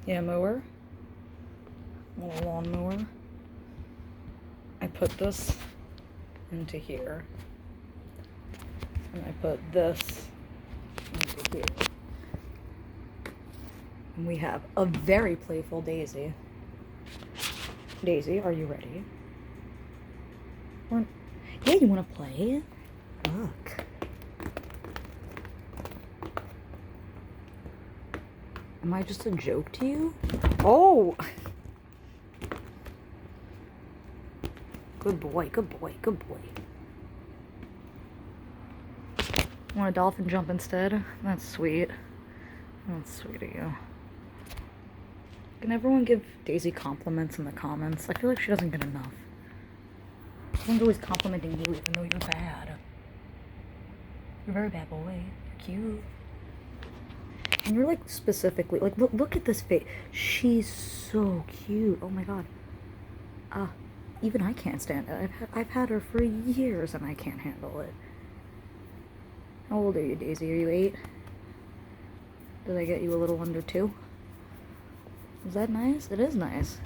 Yeah, mower. Little lawn mower. I put this into here. And I put this into here. And we have a very playful Daisy. Daisy, are you ready? Yeah, you want to play? Look. Am I just a joke to you? Oh! Good boy, good boy, good boy. Want a dolphin jump instead? That's sweet. That's sweet of you. Can everyone give Daisy compliments in the comments? I feel like she doesn't get enough. Everyone's always complimenting you even though you're bad. You're a very bad boy. You're cute. And you're like specifically, like look at this face. She's so cute. Oh my god. Even I can't stand it. I've had her for years and I can't handle it. How old are you, Daisy? Are you 8? Did I get you a little under 2? Is that nice? It is nice.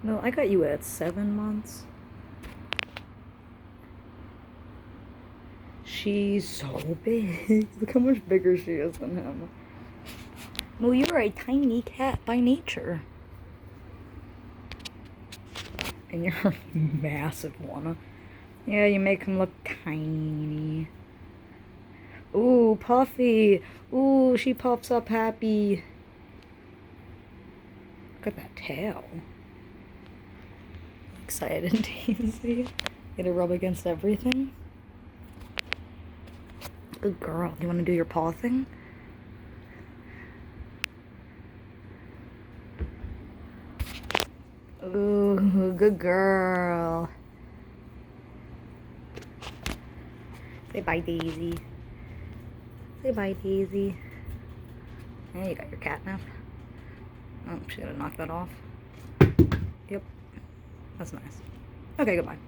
No, I got you at 7 months. She's so big. Look how much bigger she is than him. No, you're a tiny cat by nature. And you're a massive one. Yeah, you make him look tiny. Ooh, Puffy. Ooh, she pops up happy. Look at that tail. Excited, Daisy. Get a rub against everything. Good girl. You want to do your paw thing? Ooh, good girl. Say bye, Daisy. Say bye, Daisy. Hey, you got your catnap. Oh, she's gonna knock that off. Yep. That's nice. Okay, goodbye.